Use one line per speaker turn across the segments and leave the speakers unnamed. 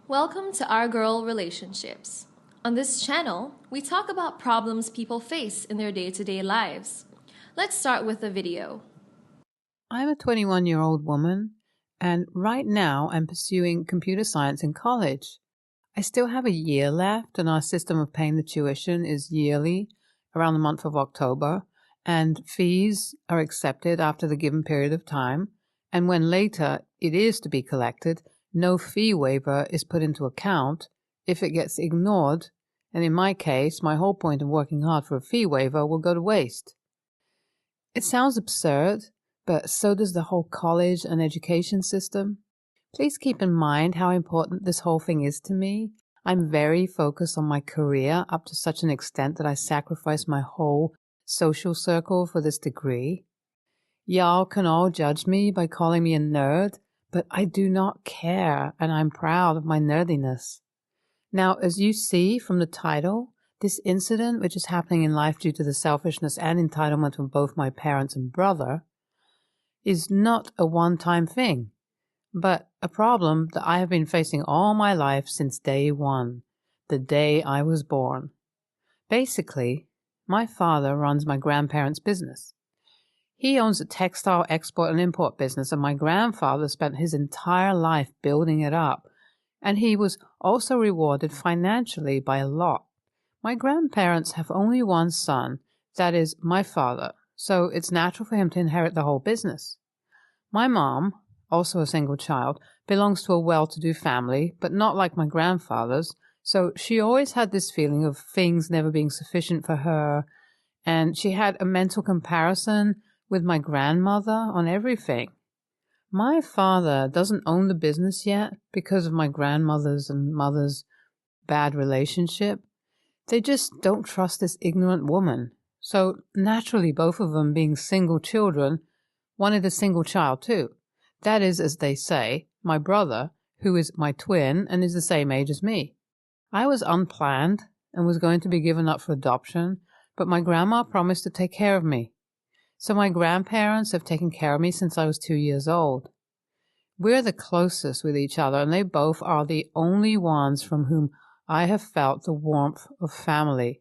Welcome to Our Girl Relationships. On this channel, we talk about problems people face in their day-to-day lives. Let's start with a video.
I'm a 21-year-old woman, and right now I'm pursuing computer science in college. I still have a year left, and our system of paying the tuition is yearly, around the month of October, and fees are accepted after the given period of time, and when later it is to be collected, no fee waiver is put into account. If it gets ignored, and in my case, my whole point of working hard for a fee waiver will go to waste. It sounds absurd, but so does the whole college and education system. Please keep in mind how important this whole thing is to me. I'm very focused on my career up to such an extent that I sacrifice my whole social circle for this degree. Y'all can all judge me by calling me a nerd, but I do not care, and I'm proud of my nerdiness. Now, as you see from the title, this incident, which is happening in life due to the selfishness and entitlement of both my parents and brother, is not a one-time thing, but a problem that I have been facing all my life since day one, the day I was born. Basically, my father runs my grandparents' business. He owns a textile export and import business, and my grandfather spent his entire life building it up, and he was also rewarded financially by a lot. My grandparents have only one son, that is, my father, so it's natural for him to inherit the whole business. My mom, also a single child, belongs to a well-to-do family, but not like my grandfather's, so she always had this feeling of things never being sufficient for her, and she had a mental comparison with my grandmother on everything. My father doesn't own the business yet because of my grandmother's and mother's bad relationship. They just don't trust this ignorant woman. So naturally, both of them being single children, wanted a single child too. That is, as they say, my brother, who is my twin and is the same age as me. I was unplanned and was going to be given up for adoption, but my grandma promised to take care of me. So my grandparents have taken care of me since I was 2 years old. We're the closest with each other, and they both are the only ones from whom I have felt the warmth of family.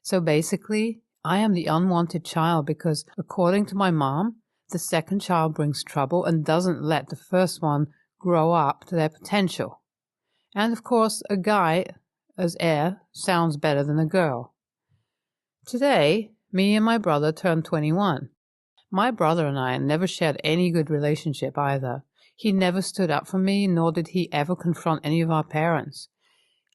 So basically, I am the unwanted child because, according to my mom, the second child brings trouble and doesn't let the first one grow up to their potential. And of course, a guy as heir sounds better than a girl. Today, me and my brother turned 21. My brother and I never shared any good relationship either. He never stood up for me, nor did he ever confront any of our parents.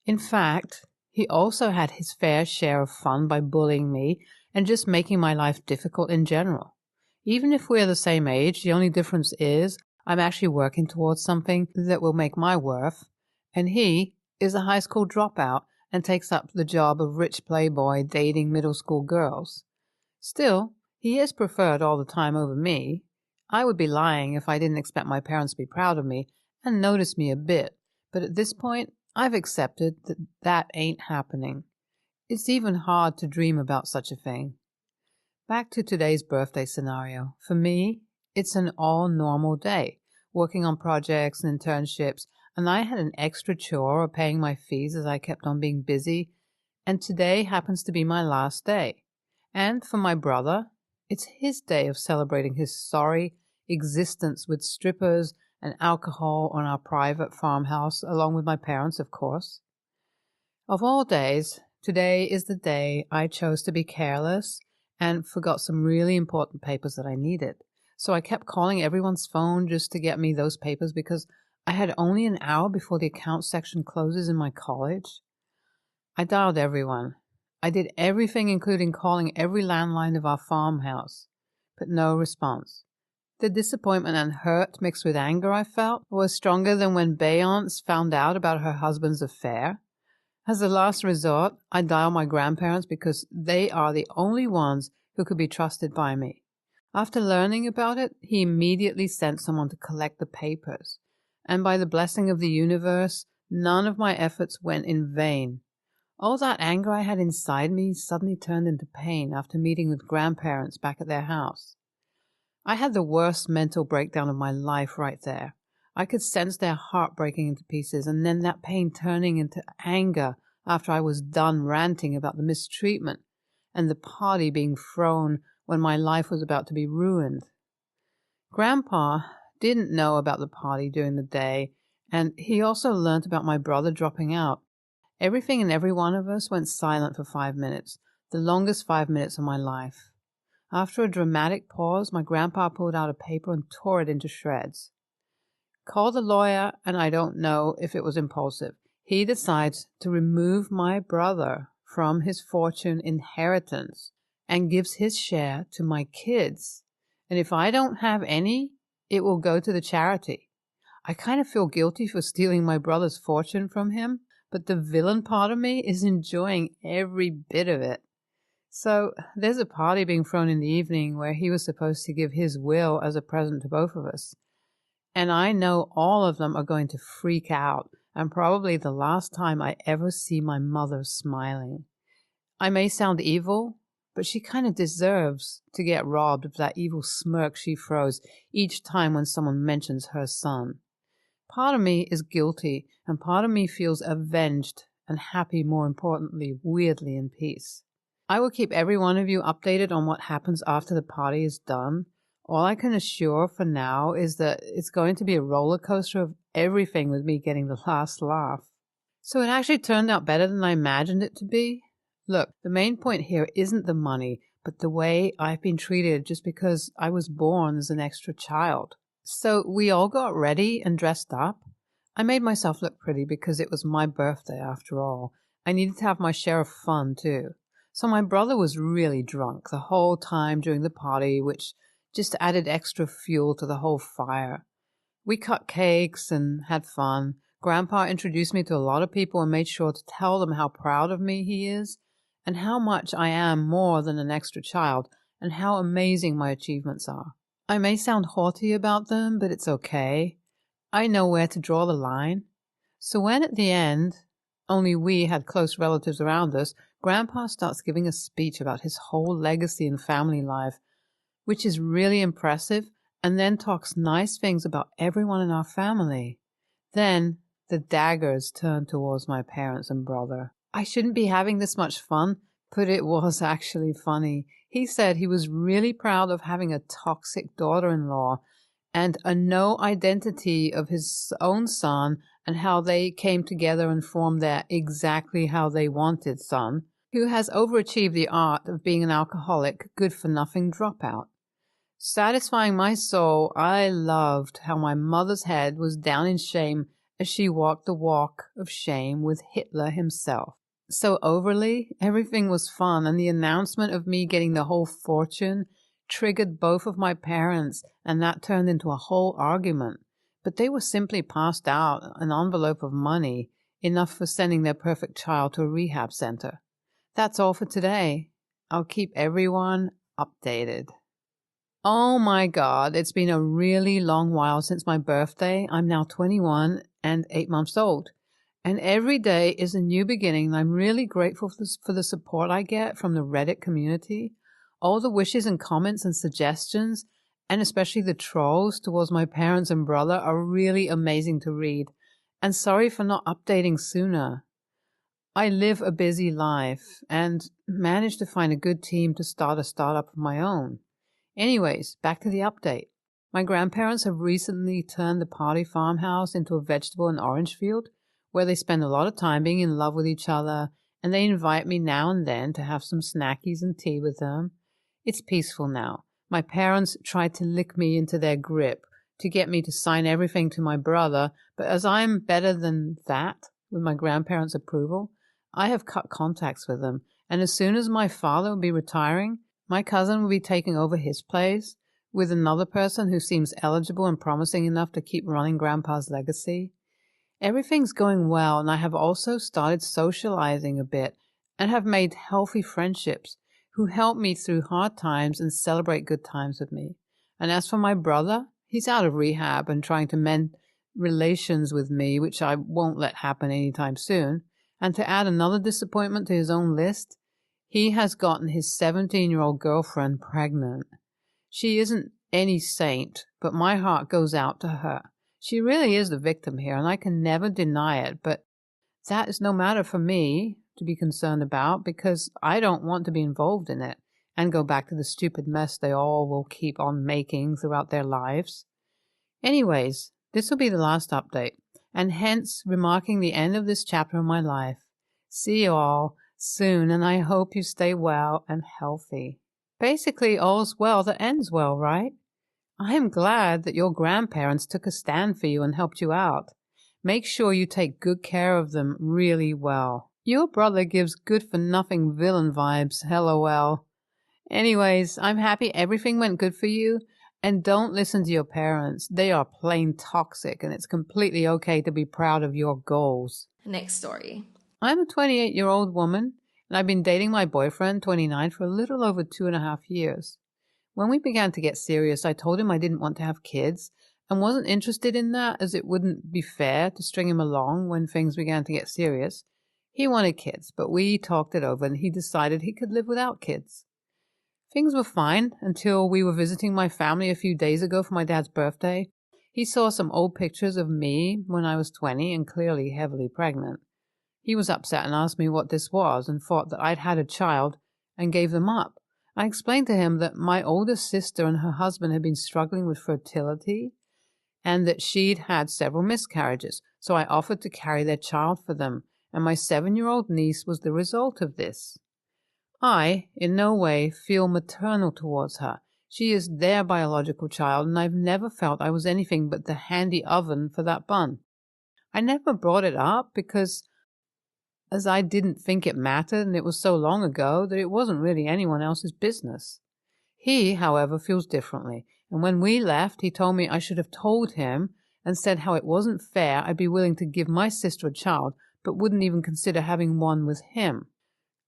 In fact, he also had his fair share of fun by bullying me and just making my life difficult in general. Even if we're the same age, the only difference is I'm actually working towards something that will make my worth, and he is a high school dropout and takes up the job of rich playboy dating middle school girls. Still, he is preferred all the time over me. I would be lying if I didn't expect my parents to be proud of me and notice me a bit, but at this point, I've accepted that that ain't happening. It's even hard to dream about such a thing. Back to today's birthday scenario. For me, it's an all-normal day, working on projects and internships, and I had an extra chore of paying my fees as I kept on being busy, and today happens to be my last day. And for my brother, it's his day of celebrating his sorry existence with strippers and alcohol on our private farmhouse, along with my parents, of course. Of all days, today is the day I chose to be careless and forgot some really important papers that I needed. So I kept calling everyone's phone just to get me those papers because I had only an hour before the account section closes in my college. I dialed everyone. I did everything, including calling every landline of our farmhouse, but no response. The disappointment and hurt mixed with anger I felt was stronger than when Beyonce found out about her husband's affair. As a last resort, I dialed my grandparents because they are the only ones who could be trusted by me. After learning about it, he immediately sent someone to collect the papers, and by the blessing of the universe, none of my efforts went in vain. All that anger I had inside me suddenly turned into pain after meeting with grandparents back at their house. I had the worst mental breakdown of my life right there. I could sense their heart breaking into pieces, and then that pain turning into anger after I was done ranting about the mistreatment and the party being thrown when my life was about to be ruined. Grandpa didn't know about the party during the day, and he also learnt about my brother dropping out. Everything and every one of us went silent for 5 minutes, the longest 5 minutes of my life. After a dramatic pause, my grandpa pulled out a paper and tore it into shreds. Called the lawyer, and I don't know if it was impulsive. He decides to remove my brother from his fortune inheritance and gives his share to my kids. And if I don't have any, it will go to the charity. I kind of feel guilty for stealing my brother's fortune from him, but the villain part of me is enjoying every bit of it. So there's a party being thrown in the evening where he was supposed to give his will as a present to both of us. And I know all of them are going to freak out, and probably the last time I ever see my mother smiling. I may sound evil, but she kind of deserves to get robbed of that evil smirk she throws each time when someone mentions her son. Part of me is guilty, and part of me feels avenged and happy, more importantly, weirdly in peace. I will keep every one of you updated on what happens after the party is done. All I can assure for now is that it's going to be a roller coaster of everything with me getting the last laugh. So it actually turned out better than I imagined it to be. Look, the main point here isn't the money, but the way I've been treated just because I was born as an extra child. So we all got ready and dressed up. I made myself look pretty because it was my birthday after all. I needed to have my share of fun too. So my brother was really drunk the whole time during the party, which just added extra fuel to the whole fire. We cut cakes and had fun. Grandpa introduced me to a lot of people and made sure to tell them how proud of me he is and how much I am more than an extra child and how amazing my achievements are. I may sound haughty about them, but it's okay. I know where to draw the line. So when at the end, only we had close relatives around us, Grandpa starts giving a speech about his whole legacy and family life, which is really impressive, and then talks nice things about everyone in our family. Then the daggers turn towards my parents and brother. I shouldn't be having this much fun, but it was actually funny. He said he was really proud of having a toxic daughter-in-law and a no identity of his own son and how they came together and formed their exactly how they wanted son, who has overachieved the art of being an alcoholic, good-for-nothing dropout. Satisfying my soul, I loved how my mother's head was down in shame as she walked the walk of shame with Hitler himself. So overly, everything was fun, and the announcement of me getting the whole fortune triggered both of my parents, and that turned into a whole argument. But they were simply passed out an envelope of money, enough for sending their perfect child to a rehab center. That's all for today. I'll keep everyone updated. Oh my God, it's been a really long while since my birthday. I'm now 21 and 8 months old. And every day is a new beginning, and I'm really grateful for the support I get from the Reddit community. All the wishes and comments and suggestions, and especially the trolls towards my parents and brother, are really amazing to read. And sorry for not updating sooner. I live a busy life and managed to find a good team to start a startup of my own. Anyways, back to the update. My grandparents have recently turned the party farmhouse into a vegetable and orange field where they spend a lot of time being in love with each other, and they invite me now and then to have some snackies and tea with them. It's peaceful now. My parents tried to lick me into their grip to get me to sign everything to my brother, but as I'm better than that with my grandparents' approval, I have cut contacts with them, and as soon as my father will be retiring, my cousin will be taking over his place with another person who seems eligible and promising enough to keep running Grandpa's legacy. Everything's going well, and I have also started socializing a bit and have made healthy friendships who help me through hard times and celebrate good times with me. And as for my brother, he's out of rehab and trying to mend relations with me, which I won't let happen anytime soon. And to add another disappointment to his own list, he has gotten his 17-year-old girlfriend pregnant. She isn't any saint, but my heart goes out to her. She really is the victim here, and I can never deny it, but that is no matter for me to be concerned about because I don't want to be involved in it and go back to the stupid mess they all will keep on making throughout their lives. Anyways, this will be the last update, and hence remarking the end of this chapter of my life. See you all soon, and I hope you stay well and healthy. Basically, all's well that ends well, right? I am glad that your grandparents took a stand for you and helped you out. Make sure you take good care of them really well. Your brother gives good-for-nothing villain vibes, LOL. Anyways, I'm happy everything went good for you, and don't listen to your parents. They are plain toxic, and it's completely okay to be proud of your goals.
Next story.
I'm a 28-year-old woman, and I've been dating my boyfriend, 29, for a little over 2.5 years. When we began to get serious, I told him I didn't want to have kids and wasn't interested in that as it wouldn't be fair to string him along when things began to get serious. He wanted kids, but we talked it over and he decided he could live without kids. Things were fine until we were visiting my family a few days ago for my dad's birthday. He saw some old pictures of me when I was 20 and clearly heavily pregnant. He was upset and asked me what this was and thought that I'd had a child and gave them up. I explained to him that my older sister and her husband had been struggling with fertility and that she'd had several miscarriages, so I offered to carry their child for them, and my 7-year-old niece was the result of this. I, in no way, feel maternal towards her. She is their biological child, and I've never felt I was anything but the handy oven for that bun. I never brought it up because as I didn't think it mattered, and it was so long ago that it wasn't really anyone else's business. He, however, feels differently, and when we left, he told me I should have told him and said how it wasn't fair I'd be willing to give my sister a child, but wouldn't even consider having one with him.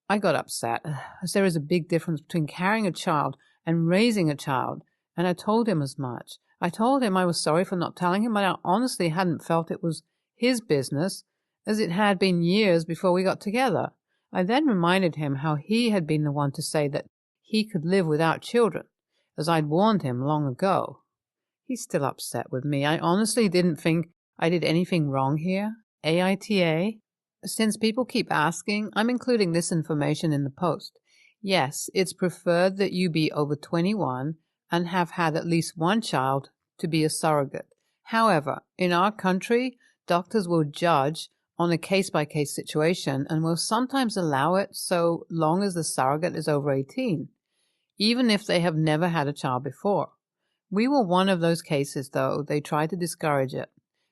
I got upset, as there is a big difference between carrying a child and raising a child, and I told him as much. I told him I was sorry for not telling him, but I honestly hadn't felt it was his business, as it had been years before we got together. I then reminded him how he had been the one to say that he could live without children, as I'd warned him long ago. He's still upset with me. I honestly didn't think I did anything wrong here. AITA. Since people keep asking, I'm including this information in the post. Yes, it's preferred that you be over 21 and have had at least one child to be a surrogate. However, in our country, doctors will judge on a case-by-case situation and will sometimes allow it so long as the surrogate is over 18, even if they have never had a child before. We were one of those cases, though. They tried to discourage it.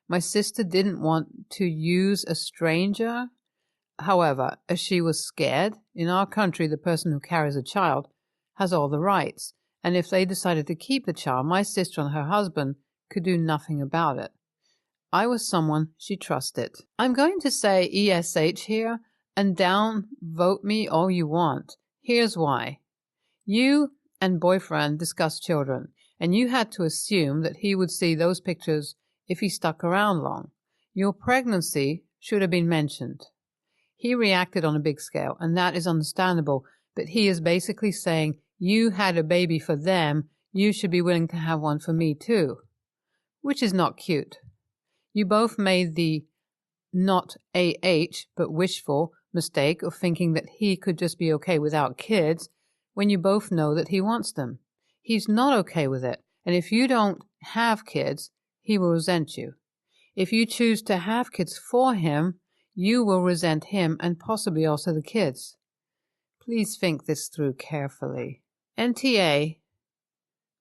My sister didn't want to use a stranger. However, as she was scared, in our country the person who carries a child has all the rights, and if they decided to keep the child, my sister and her husband could do nothing about it. I was someone she trusted. I'm going to say ESH here, and downvote me all you want. Here's why. You and boyfriend discussed children, and you had to assume that he would see those pictures if he stuck around long. Your pregnancy should have been mentioned. He reacted on a big scale, and that is understandable, but he is basically saying, you had a baby for them, you should be willing to have one for me too, which is not cute. You both made the not AH but wishful mistake of thinking that he could just be okay without kids when you both know that he wants them. He's not okay with it, and if you don't have kids, he will resent you. If you choose to have kids for him, you will resent him and possibly also the kids. Please think this through carefully. NTA,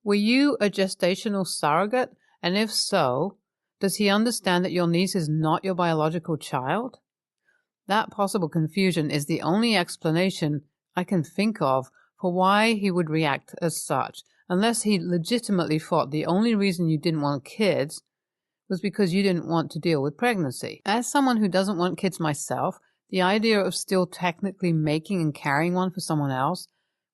were you a gestational surrogate? And if so, does he understand that your niece is not your biological child? That possible confusion is the only explanation I can think of for why he would react as such, unless he legitimately thought the only reason you didn't want kids was because you didn't want to deal with pregnancy. As someone who doesn't want kids myself, the idea of still technically making and carrying one for someone else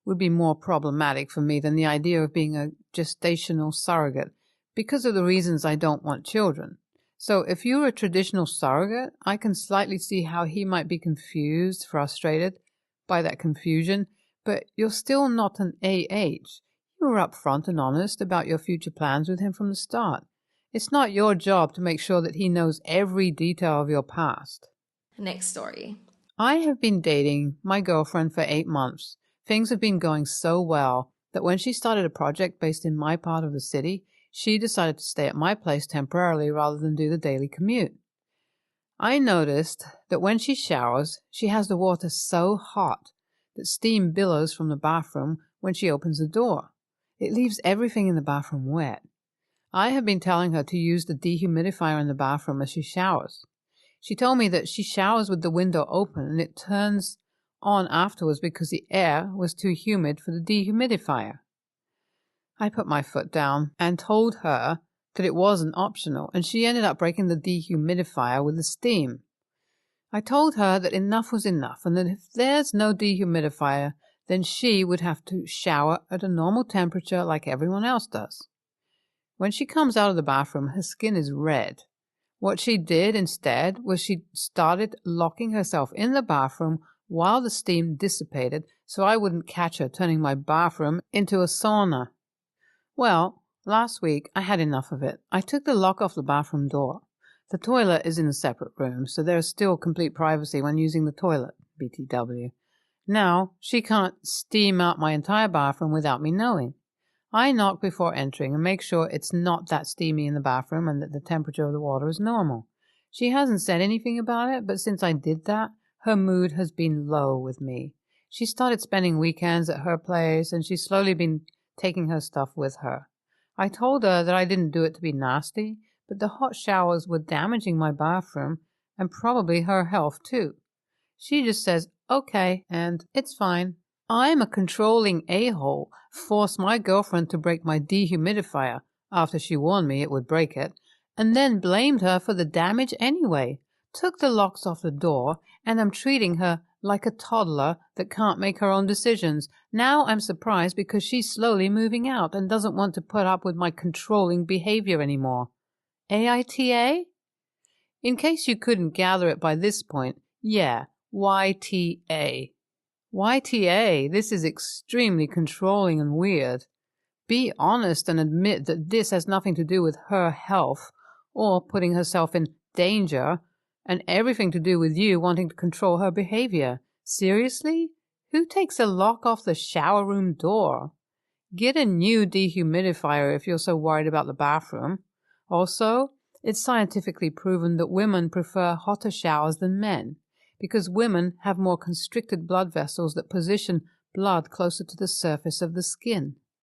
would be more problematic for me than the idea of being a gestational surrogate, because of the reasons I don't want children. So if you're a traditional surrogate, I can slightly see how he might be confused, frustrated by that confusion, but you're still not an AH. You were upfront and honest about your future plans with him from the start. It's not your job to make sure that he knows every detail of your past.
Next story.
I have been dating my girlfriend for 8 months. Things have been going so well that when she started a project based in my part of the city, she decided to stay at my place temporarily rather than do the daily commute. I noticed that when she showers, she has the water so hot that steam billows from the bathroom when she opens the door. It leaves everything in the bathroom wet. I have been telling her to use the dehumidifier in the bathroom as she showers. She told me that she showers with the window open and it turns on afterwards because the air was too humid for the dehumidifier. I put my foot down and told her that it wasn't optional, and she ended up breaking the dehumidifier with the steam. I told her that enough was enough and that if there's no dehumidifier, then she would have to shower at a normal temperature like everyone else does. When she comes out of the bathroom, her skin is red. What she did instead was she started locking herself in the bathroom while the steam dissipated so I wouldn't catch her turning my bathroom into a sauna. Well, last week I had enough of it. I took the lock off the bathroom door. The toilet is in a separate room, so there is still complete privacy when using the toilet, BTW. Now, she can't steam out my entire bathroom without me knowing. I knock before entering and make sure it's not that steamy in the bathroom and that the temperature of the water is normal. She hasn't said anything about it, but since I did that, her mood has been low with me. She started spending weekends at her place, and she's slowly been taking her stuff with her. I told her that I didn't do it to be nasty, but the hot showers were damaging my bathroom and probably her health too. She just says, okay, and it's fine. I'm a controlling a-hole, forced my girlfriend to break my dehumidifier after she warned me it would break it, and then blamed her for the damage anyway, took the locks off the door, and I'm treating her like a toddler that can't make her own decisions. Now I'm surprised because she's slowly moving out and doesn't want to put up with my controlling behavior anymore. AITA? In case you couldn't gather it by this point, yeah, YTA. YTA, this is extremely controlling and weird. Be honest and admit that this has nothing to do with her health or putting herself in danger and everything to do with you wanting to control her behavior. Seriously? Who takes a lock off the shower room door? Get a new dehumidifier if you're so worried about the bathroom. Also, it's scientifically proven that women prefer hotter showers than men, because women have more constricted blood vessels that position blood closer to the surface of the skin.